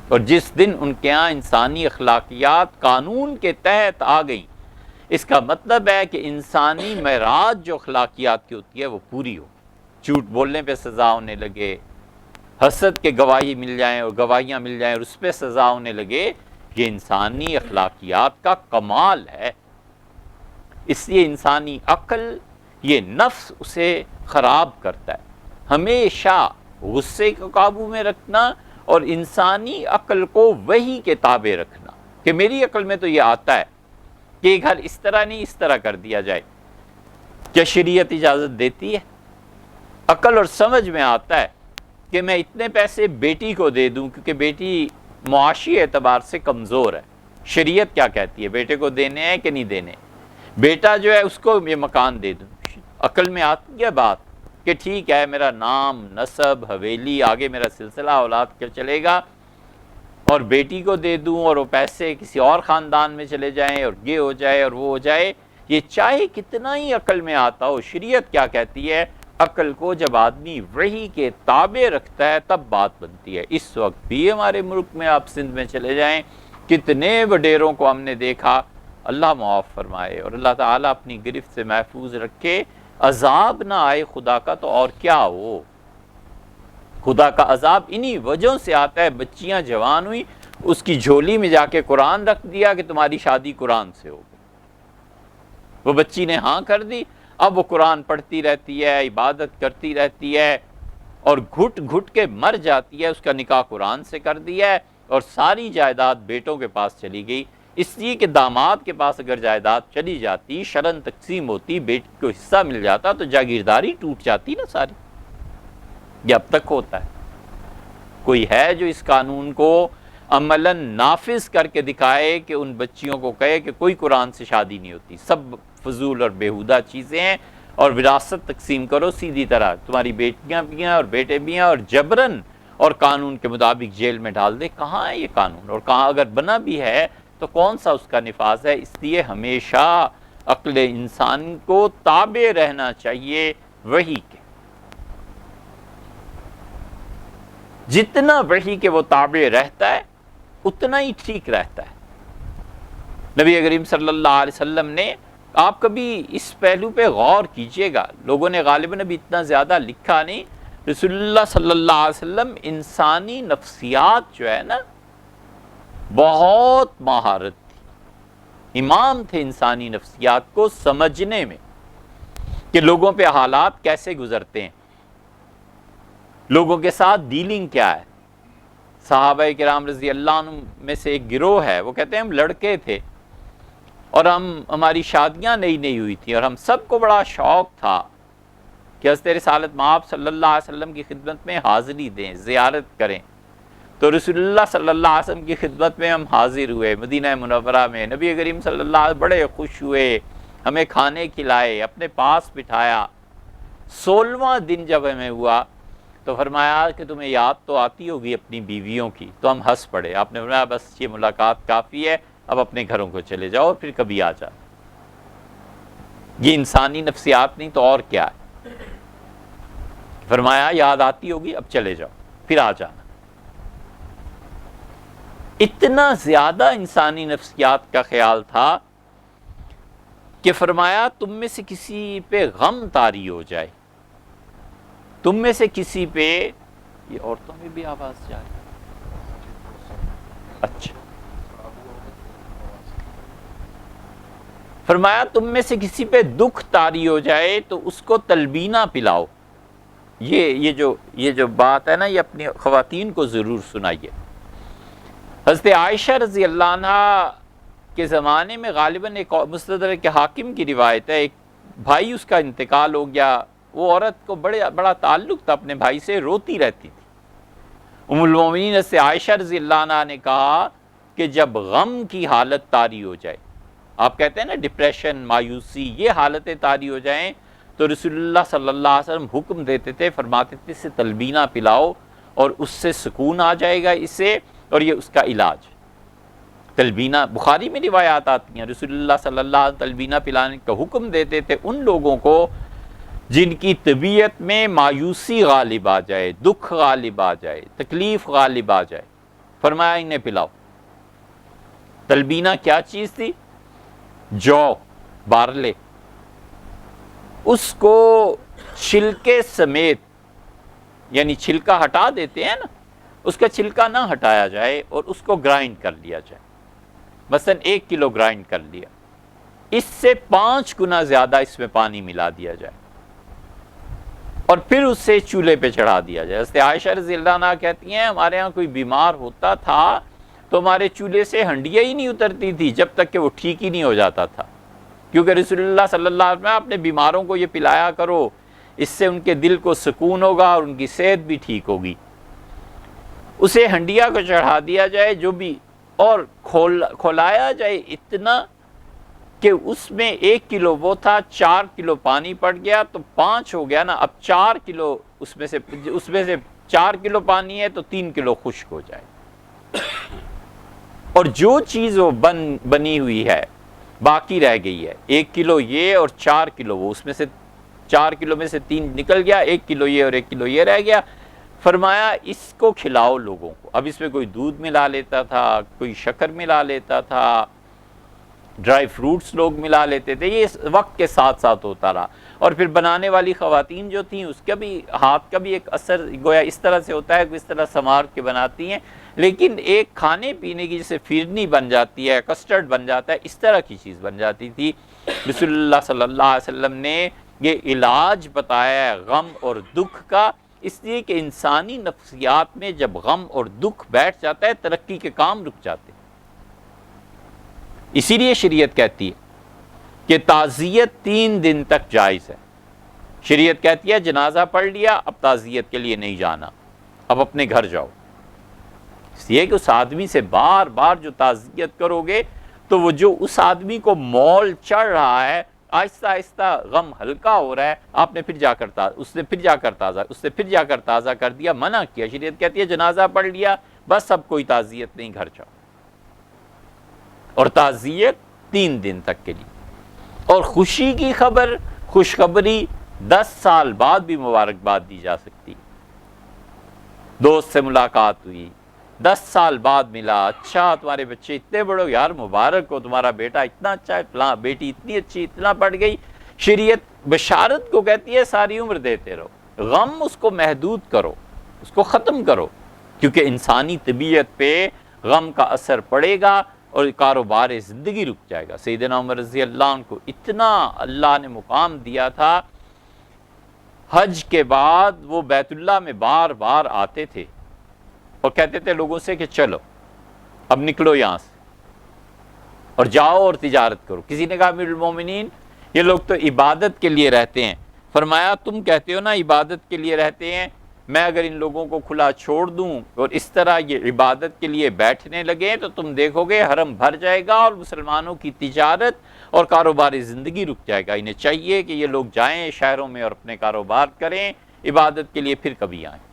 اور جس دن ان کے ہاں انسانی اخلاقیات قانون کے تحت آ گئی، اس کا مطلب ہے کہ انسانی معراج جو اخلاقیات کی ہوتی ہے وہ پوری ہو۔ جھوٹ بولنے پہ سزا ہونے لگے، حسد کے گواہی مل جائیں اور گواہیاں مل جائیں اور اس پہ سزا ہونے لگے، یہ انسانی اخلاقیات کا کمال ہے۔ اس لیے انسانی عقل، یہ نفس اسے خراب کرتا ہے۔ ہمیشہ غصے کو قابو میں رکھنا اور انسانی عقل کو وحی کے تابع رکھنا کہ میری عقل میں تو یہ آتا ہے کہ یہ گھر اس طرح نہیں اس طرح کر دیا جائے۔ کیا شریعت اجازت دیتی ہے؟ عقل اور سمجھ میں آتا ہے کہ میں اتنے پیسے بیٹی کو دے دوں کیونکہ بیٹی معاشی اعتبار سے کمزور ہے۔ شریعت کیا کہتی ہے؟ بیٹے کو دینے ہیں کہ نہیں دینے؟ بیٹا جو ہے اس کو یہ مکان دے دوں۔ عقل میں آتی ہے بات کہ ٹھیک ہے، میرا نام، نسب، حویلی، آگے میرا سلسلہ اولاد کیا چلے گا، اور بیٹی کو دے دوں اور وہ پیسے کسی اور خاندان میں چلے جائیں اور یہ ہو جائے اور وہ ہو جائے۔ یہ چاہے کتنا ہی عقل میں آتا ہو، شریعت کیا کہتی ہے؟ عقل کو جب آدمی وحی کے تابع رکھتا ہے تب بات بنتی ہے۔ اس وقت بھی ہمارے ملک میں آپ سندھ میں چلے جائیں، کتنے وڈیروں کو ہم نے دیکھا، اللہ معاف فرمائے اور اللہ تعالیٰ اپنی گرفت سے محفوظ رکھے، عذاب نہ آئے خدا کا تو اور کیا ہو۔ خدا کا عذاب انہی وجہوں سے آتا ہے۔ بچیاں جوان ہوئی، اس کی جھولی میں جا کے قرآن رکھ دیا کہ تمہاری شادی قرآن سے ہوگی۔ وہ بچی نے ہاں کر دی، اب وہ قرآن پڑھتی رہتی ہے، عبادت کرتی رہتی ہے اور گھٹ گھٹ کے مر جاتی ہے۔ اس کا نکاح قرآن سے کر دیا ہے اور ساری جائیداد بیٹوں کے پاس چلی گئی، اس لیے کہ داماد کے پاس اگر جائیداد چلی جاتی، شرن تقسیم ہوتی، بیٹی کو حصہ مل جاتا تو جاگیرداری ٹوٹ جاتی نا ساری۔ یہ اب تک ہوتا ہے۔ کوئی ہے جو اس قانون کو عملاً نافذ کر کے دکھائے کہ ان بچیوں کو کہے کہ کوئی قرآن سے شادی نہیں ہوتی، سب فضول اور بیہودہ چیزیں ہیں، اور وراثت تقسیم کرو سیدھی طرح، تمہاری بیٹیاں بھی ہیں اور بیٹے بھی ہیں، اور جبراً اور قانون کے مطابق جیل میں ڈال دے۔ کہاں ہے یہ قانون؟ اور کہاں اگر بنا بھی ہے تو کون سا اس کا نفاذ ہے؟ اس لیے ہمیشہ عقل انسان کو تابع رہنا چاہیے وحی کے۔ جتنا وحی کے وہ تابع رہتا ہے اتنا ہی ٹھیک رہتا ہے۔ نبی کریم صلی اللہ علیہ وسلم نے، آپ کبھی اس پہلو پہ غور کیجئے گا، لوگوں نے غالباً ابھی اتنا زیادہ لکھا نہیں، رسول اللہ صلی اللہ علیہ وسلم انسانی نفسیات جو ہے نا بہت مہارت تھی، امام تھے انسانی نفسیات کو سمجھنے میں کہ لوگوں پہ حالات کیسے گزرتے ہیں، لوگوں کے ساتھ ڈیلنگ کیا ہے۔ صحابہ کرام رضی اللہ عنہ میں سے ایک گروہ ہے، وہ کہتے ہیں ہم لڑکے تھے اور ہماری شادیاں نئی نئی ہوئی تھیں اور ہم سب کو بڑا شوق تھا کہ حضرت رسالت مآب صلی اللہ علیہ وسلم کی خدمت میں حاضری دیں، زیارت کریں۔ تو رسول اللہ صلی اللہ علیہ وسلم کی خدمت میں ہم حاضر ہوئے مدینہ منورہ میں، نبی کریم صلی اللہ علیہ وسلم بڑے خوش ہوئے، ہمیں کھانے کھلائے، اپنے پاس بٹھایا۔ 16واں دن جب ہمیں ہوا تو فرمایا کہ تمہیں یاد تو آتی ہوگی اپنی بیویوں کی، تو ہم ہنس پڑے۔ آپ نے فرمایا بس یہ ملاقات کافی ہے، اب اپنے گھروں کو چلے جاؤ اور پھر کبھی آ جانا۔ یہ انسانی نفسیات نہیں تو اور کیا ہے؟ فرمایا یاد آتی ہوگی، اب چلے جاؤ پھر آ جانا۔ اتنا زیادہ انسانی نفسیات کا خیال تھا کہ فرمایا تم میں سے کسی پہ غم طاری ہو جائے، تم میں سے کسی پہ، یہ عورتوں میں بھی آواز جائے، اچھا، فرمایا تم میں سے کسی پہ دکھ طاری ہو جائے تو اس کو تلبینہ پلاؤ۔ یہ جو بات ہے نا، یہ اپنی خواتین کو ضرور سنائیے۔ حضرت عائشہ رضی اللہ عنہ کے زمانے میں غالباً ایک مستدرک حاکم کی روایت ہے، ایک بھائی اس کا انتقال ہو گیا، وہ عورت کو بڑا تعلق تھا اپنے بھائی سے، روتی رہتی تھی۔ ام المومنین حضرت عائشہ رضی اللہ عنہ نے کہا کہ جب غم کی حالت طاری ہو جائے، آپ کہتے ہیں نا ڈپریشن، مایوسی، یہ حالتیں طاری ہو جائیں تو رسول اللہ صلی اللہ علیہ وسلم حکم دیتے تھے، فرماتے تھے اسے تلبینہ پلاؤ اور اس سے سکون آ جائے گا اسے، اور یہ اس کا علاج۔ تلبینہ بخاری میں روایات آتی ہیں، رسول اللہ صلی اللہ علیہ وسلم تلبینہ پلانے کا حکم دیتے تھے ان لوگوں کو جن کی طبیعت میں مایوسی غالب آ جائے، دکھ غالب آ جائے، تکلیف غالب آ جائے، فرمایا انہیں پلاؤ۔ تلبینہ کیا چیز تھی؟ جو، بارلے، اس کو چھلکے سمیت، یعنی چھلکا ہٹا دیتے ہیں نا، اس کا چھلکا نہ ہٹایا جائے اور اس کو گرائنڈ کر لیا جائے، مثلا 1 کلو گرائنڈ کر لیا، اس سے 5 گنا زیادہ اس میں پانی ملا دیا جائے اور پھر اسے چولہے پہ چڑھا دیا جائے۔ حضرت عائشہ رضی اللہ عنہا کہتی ہیں ہمارے ہاں کوئی بیمار ہوتا تھا تو ہمارے چولہے سے ہنڈیاں ہی نہیں اترتی تھی جب تک کہ وہ ٹھیک ہی نہیں ہو جاتا تھا، کیونکہ رسول اللہ صلی اللہ علیہ وسلم اپنے بیماروں کو یہ پلایا کرو، اس سے ان کے دل کو سکون ہوگا اور ان کی صحت بھی ٹھیک ہوگی۔ اسے ہنڈیا کو چڑھا دیا جائے جو بھی، اور کھولایا جائے اتنا کہ اس میں 1 کلو وہ تھا، 4 کلو پانی پڑ گیا تو 5 ہو گیا نا، اب 4 کلو اس میں سے 4 کلو پانی ہے تو 3 کلو خشک ہو جائے، اور جو چیز وہ بنی ہوئی ہے باقی رہ گئی ہے، 1 کلو یہ اور 4 کلو وہ، اس میں سے 4 کلو میں سے 3 نکل گیا، 1 کلو یہ اور 1 کلو یہ رہ گیا، فرمایا اس کو کھلاؤ لوگوں کو۔ اب اس میں کوئی دودھ ملا لیتا تھا، کوئی شکر ملا لیتا تھا، ڈرائی فروٹس لوگ ملا لیتے تھے، یہ وقت کے ساتھ ساتھ ہوتا رہا، اور پھر بنانے والی خواتین جو تھیں اس کا بھی ہاتھ کا بھی ایک اثر گویا اس طرح سے ہوتا ہے کہ اس طرح سنوار کے بناتی ہیں، لیکن ایک کھانے پینے کی جیسے فرنی بن جاتی ہے، کسٹرڈ بن جاتا ہے، اس طرح کی چیز بن جاتی تھی۔ رسول اللہ صلی اللہ علیہ وسلم نے یہ علاج بتایا ہے غم اور دکھ کا، اس لیے کہ انسانی نفسیات میں جب غم اور دکھ بیٹھ جاتا ہے ترقی کے کام رک جاتے ہیں۔ اسی لیے شریعت کہتی ہے کہ تعزیت 3 دن تک جائز ہے۔ شریعت کہتی ہے جنازہ پڑھ لیا، اب تعزیت کے لیے نہیں جانا، اب اپنے گھر جاؤ، اس لیے کہ اس آدمی سے بار بار جو تعزیت کرو گے تو وہ جو اس آدمی کو مول چڑھ رہا ہے، آہستہ آہستہ غم ہلکا ہو رہا ہے، آپ نے پھر جا کر تازہ کر دیا، منع کیا۔ شریعت کہتی ہے جنازہ پڑھ لیا، بس اب کوئی تعزیت نہیں، گھر جاؤ، اور تعزیت 3 دن تک کے لیے۔ اور خوشی کی خبر، خوشخبری 10 سال بعد بھی مبارکباد دی جا سکتی، دوست سے ملاقات ہوئی، 10 سال بعد ملا، اچھا تمہارے بچے اتنے بڑے ہو، یار مبارک ہو، تمہارا بیٹا اتنا اچھا ہے، فلاں بیٹی اتنی اچھی، اتنا پڑھ گئی۔ شریعت بشارت کو کہتی ہے ساری عمر دیتے رہو، غم اس کو محدود کرو، اس کو ختم کرو، کیونکہ انسانی طبیعت پہ غم کا اثر پڑے گا اور کاروبار زندگی رک جائے گا۔ سیدنا عمر رضی اللہ عنہ کو اتنا اللہ نے مقام دیا تھا، حج کے بعد وہ بیت اللہ میں بار بار آتے تھے اور کہتے تھے لوگوں سے کہ چلو اب نکلو یہاں سے اور جاؤ اور تجارت کرو۔ کسی نے کہا امیر المومنین یہ لوگ تو عبادت کے لیے رہتے ہیں، فرمایا تم کہتے ہو نا عبادت کے لیے رہتے ہیں، میں اگر ان لوگوں کو کھلا چھوڑ دوں اور اس طرح یہ عبادت کے لیے بیٹھنے لگے تو تم دیکھو گے حرم بھر جائے گا اور مسلمانوں کی تجارت اور کاروباری زندگی رک جائے گا۔ انہیں چاہیے کہ یہ لوگ جائیں شہروں میں اور اپنے کاروبار کریں، عبادت کے لیے پھر کبھی آئیں۔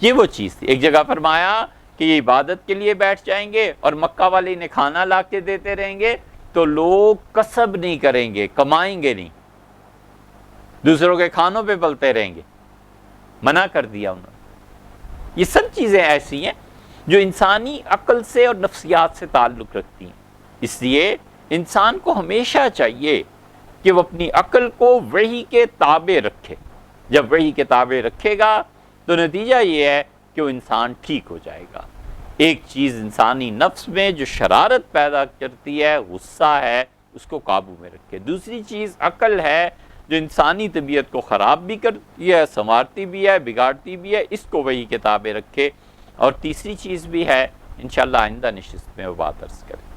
یہ وہ چیز تھی۔ ایک جگہ فرمایا کہ یہ عبادت کے لیے بیٹھ جائیں گے اور مکہ والے انہیں کھانا لا کے دیتے رہیں گے تو لوگ کسب نہیں کریں گے، کمائیں گے نہیں، دوسروں کے کھانوں پہ پلتے رہیں گے، منع کر دیا انہوں نے۔ یہ سب چیزیں ایسی ہیں جو انسانی عقل سے اور نفسیات سے تعلق رکھتی ہیں، اس لیے انسان کو ہمیشہ چاہیے کہ وہ اپنی عقل کو وحی کے تابع رکھے۔ جب وحی کے تابع رکھے گا تو نتیجہ یہ ہے کہ وہ انسان ٹھیک ہو جائے گا۔ ایک چیز انسانی نفس میں جو شرارت پیدا کرتی ہے، غصہ ہے، اس کو قابو میں رکھے۔ دوسری چیز عقل ہے جو انسانی طبیعت کو خراب بھی کرتی ہے، سنوارتی بھی ہے، بگاڑتی بھی ہے، اس کو وحی کے تابع رکھے۔ اور تیسری چیز بھی ہے، انشاءاللہ آئندہ نشست میں وہ بات عرض کریں۔